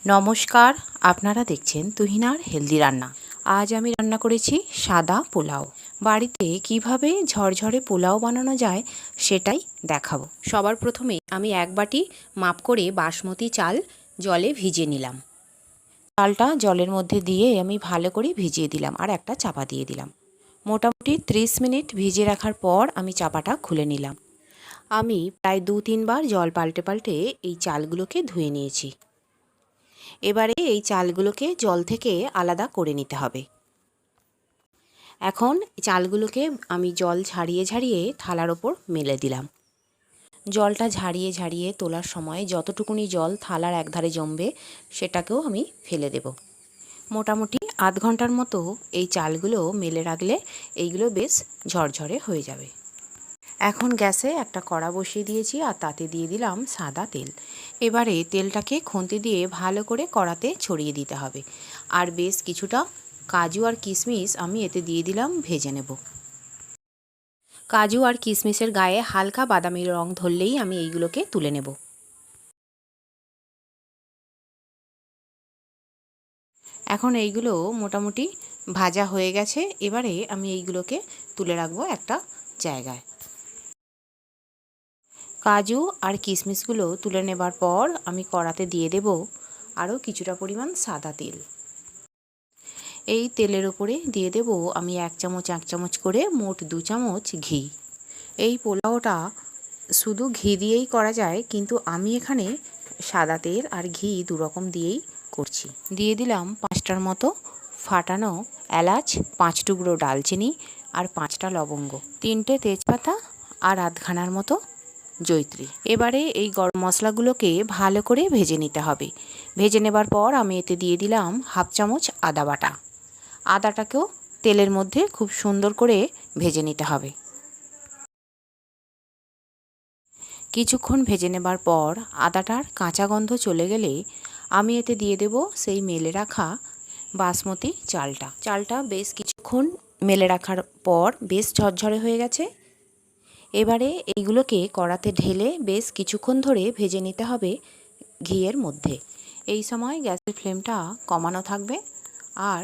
নমস্কার, আপনারা দেখছেন তুহিনার হেলদি রান্না। আজ আমি রান্না করেছি সাদা পোলাও। বাড়িতে কিভাবে ঝরঝরে পোলাও বানানো যায় সেটাই দেখাবো। সবার প্রথমে আমি 1 বাটি মাপ করে বাসমতি চাল জলে ভিজিয়ে নিলাম। চালটা জলের মধ্যে দিয়ে আমি ভালো করে ভিজিয়ে দিলাম আর একটা চাপা দিয়ে দিলাম। মোটামুটি 30 মিনিট ভিজিয়ে রাখার পর আমি চাপাটা খুলে নিলাম। আমি প্রায় 2-3 বার জল পাল্টে পাল্টে এই চালগুলোকে ধুয়ে নিয়েছি। এবারে এই চালগুলোকে জল থেকে আলাদা করে নিতে হবে। এখন চালগুলোকে আমি জল ঝারিয়ে ঝারিয়ে থালার ওপর মেলে দিলাম। জলটা ঝারিয়ে ঝারিয়ে তোলার সময় যতটুকুনি জল থালার একধারে জমবে সেটাকেও আমি ফেলে দেব। মোটামুটি আধ ঘন্টার মতো এই চালগুলো মেলে রাখলে এইগুলো বেশ ঝরঝরে হয়ে যাবে। এখন গ্যাসে একটা কড়া বসিয়ে দিয়েছি আর তাতে দিয়ে দিলাম সাদা তেল। এবারে তেলটাকে খুন্তি দিয়ে ভালো করে কড়াতে ছড়িয়ে দিতে হবে। আর বেশ কিছুটা কাজু আর কিশমিশ আমি এতে দিয়ে দিলাম, ভেজে নেব। কাজু আর কিশমিশের গায়ে হালকা বাদামি রং ধরলেই আমি এইগুলোকে তুলে নেব। এখন এইগুলো মোটামুটি ভাজা হয়ে গেছে। এবারে আমি এইগুলোকে তুলে রাখবো একটা জায়গায়। কাজু আর কিশমিশগুলো তুলে নেবার পর আমি কড়াতে দিয়ে দেব আরও কিছুটা পরিমাণ সাদা তেল। এই তেলের ওপরে দিয়ে দেব আমি 1 চামচ করে মোট 2 চামচ ঘি। এই পোলাওটা শুধু ঘি দিয়েই করা যায়, কিন্তু আমি এখানে সাদা তেল আর ঘি দুরকম দিয়েই করছি। দিয়ে দিলাম 5টার মতো ফাটানো এলাচ, 5 টুকরো ডালচিনি আর 5টা লবঙ্গ, 3টে তেজপাতা আর আধখানার মতো জয়িত্রী। এবারে এই গরম মশলাগুলোকে ভালো করে ভেজে নিতে হবে। ভেজে নেবার পর আমি এতে দিয়ে দিলাম 1/2 চামচ আদা বাটা। আদাটাকেও তেলের মধ্যে খুব সুন্দর করে ভেজে নিতে হবে। কিছুক্ষণ ভেজে নেবার পর আদাটার কাঁচা গন্ধ চলে গেলে আমি এতে দিয়ে দেব সেই মেলে রাখা বাসমতি চালটা। চালটা বেশ কিছুক্ষণ মেলে রাখার পর বেশ ঝরঝরে হয়ে গেছে। এবারে এইগুলোকে কড়াতে ঢেলে বেশ কিছুক্ষণ ধরে ভেজে নিতে হবে ঘিয়ের মধ্যে। এই সময় গ্যাসের ফ্লেমটা কমানো থাকবে আর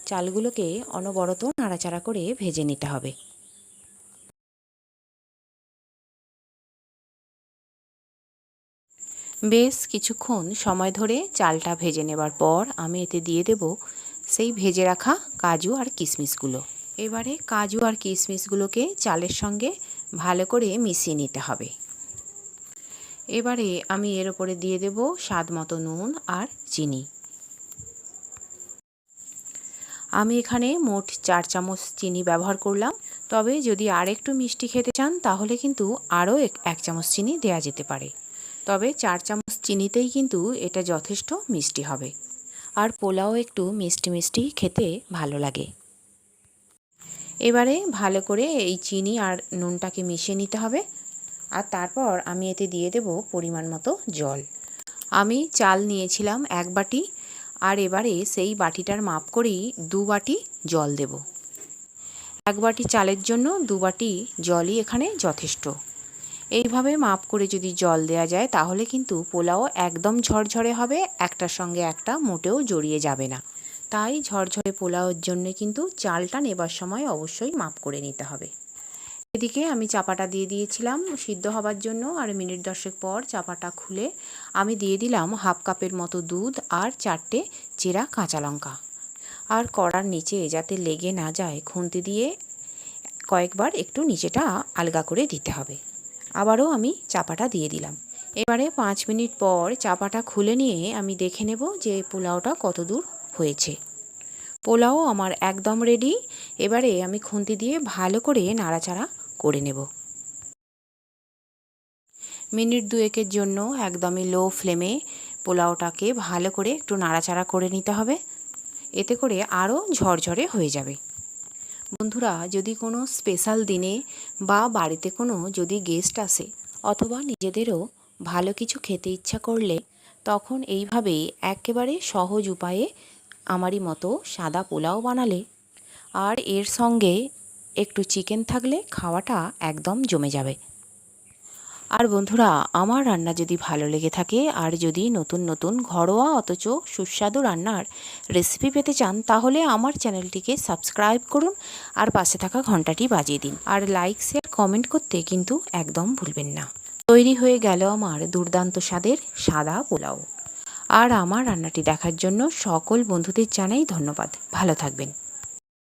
চালগুলোকে অনবরত নাড়াচাড়া করে ভেজে নিতে হবে। বেশ কিছুক্ষণ সময় ধরে চালটা ভেজে নেবার পর আমি এতে দিয়ে দেব সেই ভেজে রাখা কাজু আর কিশমিশগুলো। এবারে কাজু আর কিশমিশগুলোকে চালের সঙ্গে ভালো করে মিশিয়ে নিতে হবে। এবারে আমি এর ওপরে দিয়ে দেব স্বাদ মতো নুন আর চিনি। আমি এখানে মোট 4 চামচ চিনি ব্যবহার করলাম। তবে যদি আর একটু মিষ্টি খেতে চান তাহলে কিন্তু আরও 1 চামচ চিনি দেওয়া যেতে পারে। তবে 4 চামচ চিনিতেই কিন্তু এটা যথেষ্ট মিষ্টি হবে। আর পোলাও একটু মিষ্টি মিষ্টি খেতে ভালো লাগে। এবারে ভালো করে এই চিনি আর নুনটাকে মিশিয়ে নিতে হবে। আর তারপর আমি এতে দিয়ে দেব পরিমাণ মতো জল। আমি চাল নিয়েছিলাম 1 বাটি, আর এবারে সেই বাটিটার মাপ করেই 2 বাটি জল দেব। 1 বাটি চালের জন্য 2 বাটি জলই এখানে যথেষ্ট। এইভাবে মাপ করে যদি জল দেওয়া যায় তাহলে কিন্তু পোলাও একদম ঝরঝরে হবে, একটার সঙ্গে একটা মোটেও জড়িয়ে যাবে না। তাই ঝরঝরে পোলাওর জন্য কিন্তু চালটা নেবার সময় অবশ্যই মাপ করে নিতে হবে। এদিকে আমি চাপাটা দিয়ে দিয়েছিলাম সিদ্ধ হবার জন্য, আর মিনিট 10 পর চাপাটা খুলে আমি দিয়ে দিলাম 1/2 কাপের মতো দুধ আর 4টে চেরা কাঁচা লঙ্কা। আর কড়ার নিচে যাতে লেগে না যায় খুন্তি দিয়ে কয়েকবার একটু নিচেটা আলগা করে দিতে হবে। আবারও আমি চাপাটা দিয়ে দিলাম। এবারে 5 মিনিট পর চাপাটা খুলে নিয়ে আমি দেখে নেব যে পোলাওটা কত দূর হয়েছে। পোলাও আমার একদম রেডি। এবারে আমি খুন্তি দিয়ে ভালো করে নাড়াচাড়া করে নেব। মিনিট 2-এর জন্য একদমই লো ফ্লেমে পোলাওটাকে ভালো করে একটু নাড়াচাড়া করে নিতে হবে। এতে করে আরও ঝরঝরে হয়ে যাবে। বন্ধুরা, যদি কোনো স্পেশাল দিনে বা বাড়িতে কোনো যদি গেস্ট আসে অথবা নিজেদেরও ভালো কিছু খেতে ইচ্ছা করলে তখন এইভাবে একেবারে সহজ উপায়ে আমারই মতো সাদা পোলাও বানালে আর এর সঙ্গে একটু চিকেন থাকলে খাওয়াটা একদম জমে যাবে। আর বন্ধুরা, আমার রান্না যদি ভালো লেগে থাকে আর যদি নতুন নতুন ঘরোয়া অথচ সুস্বাদু রান্নার রেসিপি পেতে চান, তাহলে আমার চ্যানেলটিকে সাবস্ক্রাইব করুন আর পাশে থাকা ঘন্টাটি বাজিয়ে দিন। আর লাইক, শেয়ার, কমেন্ট করতে কিন্তু একদম ভুলবেন না। তৈরি হয়ে গেল আমার দুর্দান্ত স্বাদের সাদা পোলাও। আর আমার রান্নাটি দেখার জন্য সকল বন্ধুদের জানাই ধন্যবাদ। ভালো থাকবেন।